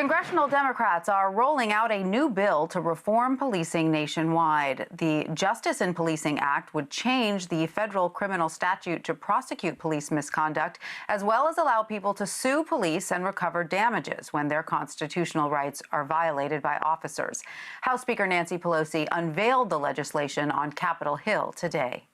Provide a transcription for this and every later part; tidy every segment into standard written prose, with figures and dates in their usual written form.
Congressional Democrats are rolling out a new bill to reform policing nationwide. The Justice in Policing Act would change the federal criminal statute to prosecute police misconduct, as well as allow people to sue police and recover damages when their constitutional rights are violated by officers. House Speaker Nancy Pelosi unveiled the legislation on Capitol Hill today.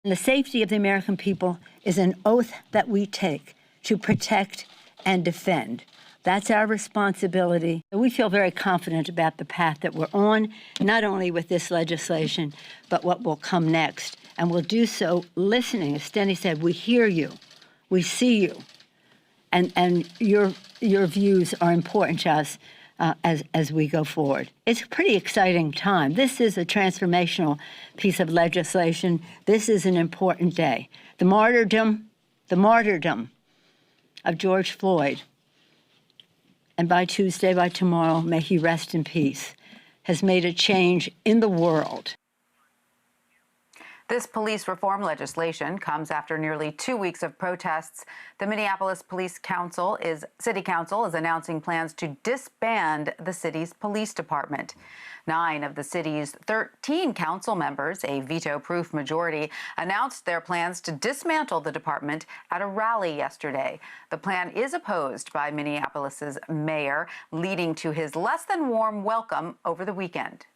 The safety of the American people is an oath that we take to protect and defend. That's our responsibility. We feel very confident about the path that we're on, not only with this legislation, but what will come next. And we'll do so listening. As Stenny said, we hear you, we see you, and your views are important to us as we go forward. It's a pretty exciting time. This is a transformational piece of legislation. This is an important day. The martyrdom of George Floyd, and by Tuesday, by tomorrow, may he rest in peace, has made a change in the world. This police reform legislation comes after nearly 2 weeks of protests. The Minneapolis City Council is announcing plans to disband the city's police department. 9 of the city's 13 council members, a veto-proof majority, announced their plans to dismantle the department at a rally yesterday. The plan is opposed by Minneapolis's mayor, leading to his less than warm welcome over the weekend.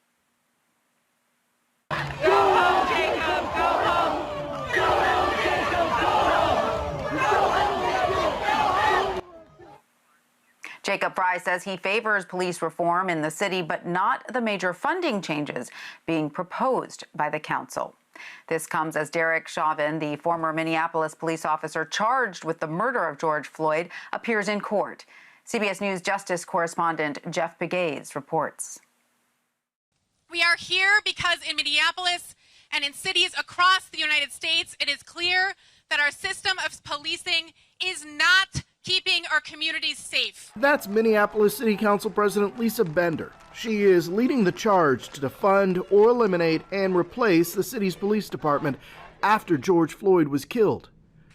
Go home, Jacob! Go home! Go home, Jacob! Go home! Go home, Jacob! Go home! Jacob Fry says he favors police reform in the city, but not the major funding changes being proposed by the council. This comes as Derek Chauvin, the former Minneapolis police officer charged with the murder of George Floyd, appears in court. CBS News Justice correspondent Jeff Pegues reports. We are here because in Minneapolis and in cities across the United States, it is clear that our system of policing is not keeping our communities safe. That's Minneapolis City Council President Lisa Bender. She is leading the charge to defund or eliminate and replace the city's police department after George Floyd was killed.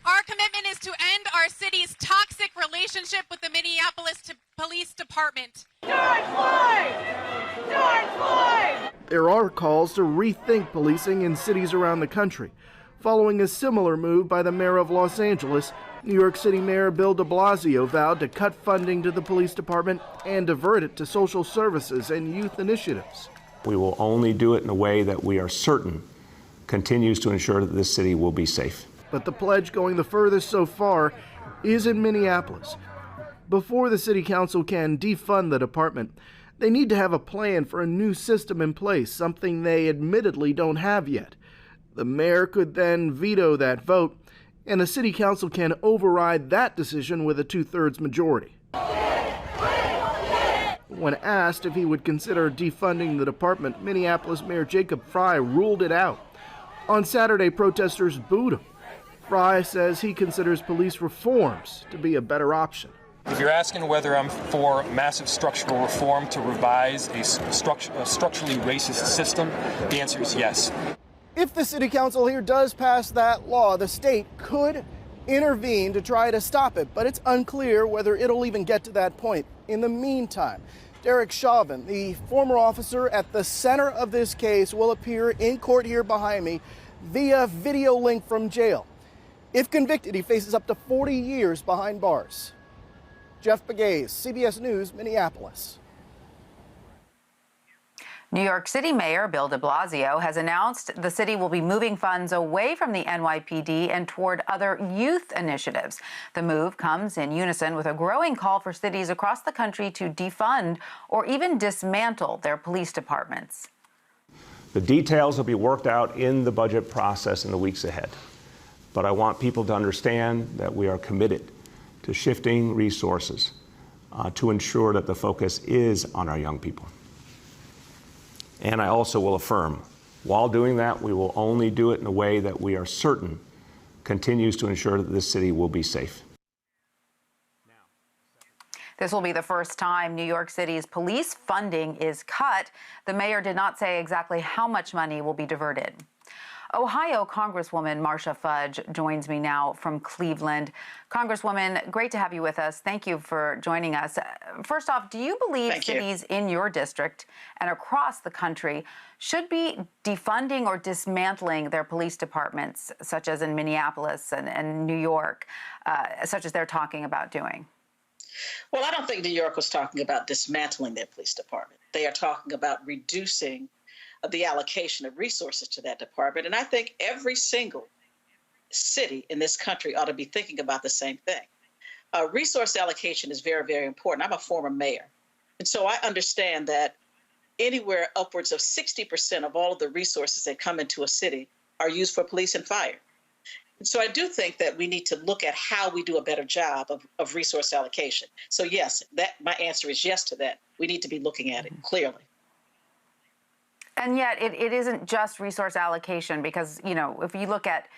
Our commitment is to end our city's toxic relationship with the Minneapolis Police Department. George Floyd! George Floyd! There are calls to rethink policing in cities around the country, following a similar move by the mayor of Los Angeles. New York City Mayor Bill de Blasio vowed to cut funding to the police department and divert it to social services and youth initiatives. We will only do it in a way that we are certain continues to ensure that this city will be safe. But the pledge going the furthest so far is in Minneapolis. Before the city council can defund the department, they need to have a plan for a new system in place, something they admittedly don't have yet. The mayor could then veto that vote, and the city council can override that decision with a 2/3 majority. When asked if he would consider defunding the department, Minneapolis Mayor Jacob Fry ruled it out. On Saturday, protesters booed him. Fry says he considers police reforms to be a better option. If you're asking whether I'm for massive structural reform to revise a structurally racist system, the answer is yes. If the city council here does pass that law, the state could intervene to try to stop it, but it's unclear whether it'll even get to that point. In the meantime, Derek Chauvin, the former officer at the center of this case, will appear in court here behind me via video link from jail. If convicted, he faces up to 40 years behind bars. Jeff Pegues, CBS News, Minneapolis. New York City Mayor Bill de Blasio has announced the city will be moving funds away from the NYPD and toward other youth initiatives. The move comes in unison with a growing call for cities across the country to defund or even dismantle their police departments. The details will be worked out in the budget process in the weeks ahead. But I want people to understand that we are committed to shifting resources to ensure that the focus is on our young people. And I also will affirm, while doing that, we will only do it in a way that we are certain continues to ensure that this city will be safe. This will be the first time New York City's police funding is cut. The mayor did not say exactly how much money will be diverted. Ohio Congresswoman Marcia Fudge joins me now from Cleveland. Congresswoman, great to have you with us. Thank you for joining us. First off, do you believe cities in your district and across the country should be defunding or dismantling their police departments, such as in Minneapolis and New York, such as they're talking about doing? Well, I don't think New York was talking about dismantling their police department. They are talking about reducing the allocation of resources to that department. And I think every single city in this country ought to be thinking about the same thing. Resource allocation is very, very important. I'm a former mayor. And so I understand that anywhere upwards of 60% of all of the resources that come into a city are used for police and fire. And so I do think that we need to look at how we do a better job of resource allocation. So yes, my answer is yes to that. We need to be looking at it clearly. And yet it isn't just resource allocation because, you know, if you look at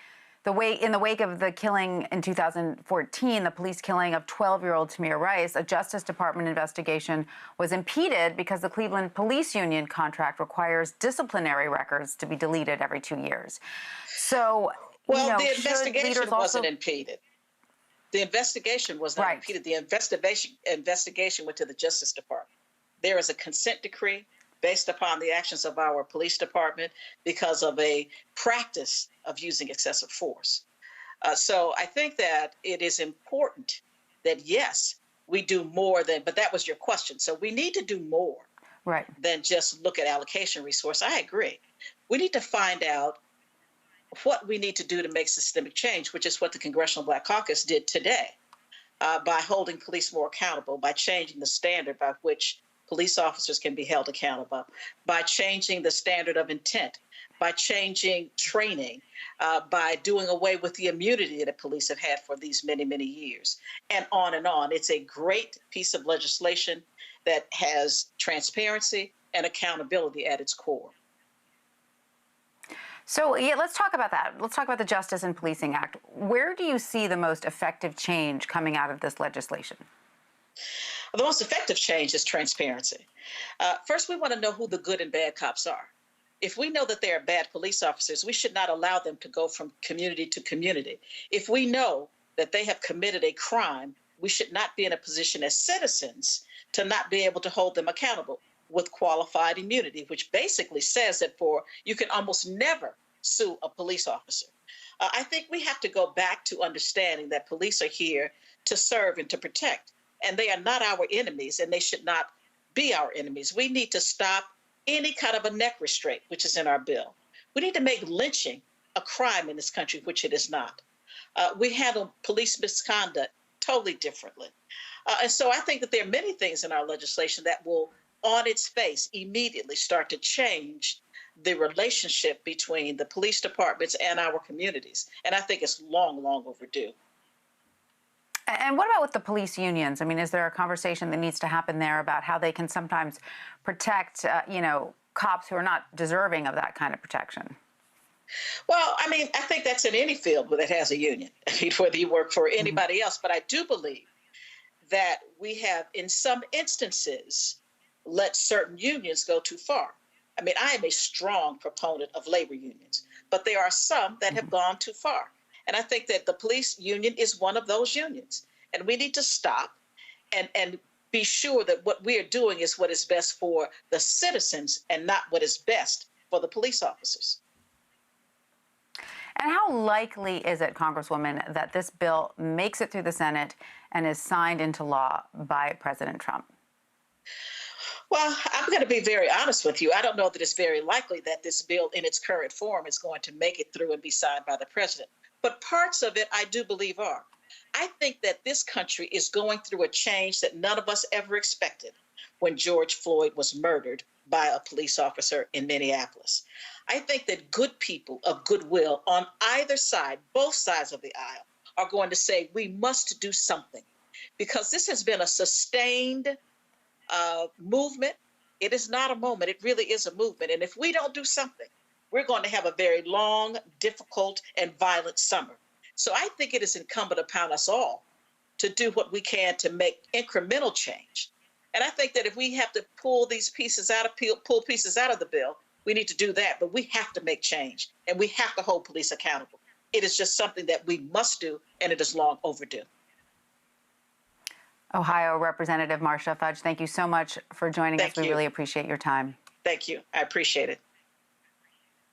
in the wake of the killing in 2014, the police killing of 12-year-old Tamir Rice, a Justice Department investigation was impeded because the Cleveland Police Union contract requires disciplinary records to be deleted every 2 years. So, well, the investigation wasn't impeded. The investigation was not impeded. The investigation went to the Justice Department. There is a consent decree based upon the actions of our police department because of a practice of using excessive force. So I think that it is important that, yes, we do more than, but that was your question. So we need to do more than just look at allocation resource. I agree. We need to find out what we need to do to make systemic change, which is what the Congressional Black Caucus did today by holding police more accountable, by changing the standard by which police officers can be held accountable, by changing the standard of intent, by changing training, by doing away with the immunity that police have had for these many, many years, and on and on. It's a great piece of legislation that has transparency and accountability at its core. So yeah, let's talk about that. Let's talk about the Justice and Policing Act. Where do you see the most effective change coming out of this legislation? The most effective change is transparency. First, we want to know who the good and bad cops are. If we know that they are bad police officers, we should not allow them to go from community to community. If we know that they have committed a crime, we should not be in a position as citizens to not be able to hold them accountable with qualified immunity, which basically says that you can almost never sue a police officer. I think we have to go back to understanding that police are here to serve and to protect. And they are not our enemies, and they should not be our enemies. We need to stop any kind of a neck restraint, which is in our bill. We need to make lynching a crime in this country, which it is not. We handle police misconduct totally differently. And so I think that there are many things in our legislation that will, on its face, immediately start to change the relationship between the police departments and our communities. And I think it's long, long overdue. And what about with the police unions? I mean, is there a conversation that needs to happen there about how they can sometimes protect, cops who are not deserving of that kind of protection? Well, I mean, I think that's in any field that has a union, whether you work for anybody else. But I do believe that we have, in some instances, let certain unions go too far. I mean, I am a strong proponent of labor unions, but there are some that have gone too far. And I think that the police union is one of those unions. And we need to stop and be sure that what we are doing is what is best for the citizens and not what is best for the police officers. And how likely is it, Congresswoman, that this bill makes it through the Senate and is signed into law by President Trump? Well, I'm going to be very honest with you. I don't know that it's very likely that this bill in its current form is going to make it through and be signed by the president. But parts of it, I do believe are. I think that this country is going through a change that none of us ever expected when George Floyd was murdered by a police officer in Minneapolis. I think that good people of goodwill on either side, both sides of the aisle, are going to say we must do something because this has been a sustained movement. It is not a moment. It really is a movement. And if we don't do something, we're going to have a very long, difficult, and violent summer. So I think it is incumbent upon us all to do what we can to make incremental change. And I think that if we have to pull pieces out of the bill, We need to do that, but we have to make change, and we have to hold police accountable. It is just something that we must do, and it is long overdue. Ohio Representative Marcia Fudge, thank you so much for joining us. We really appreciate your time. Thank you. I appreciate it.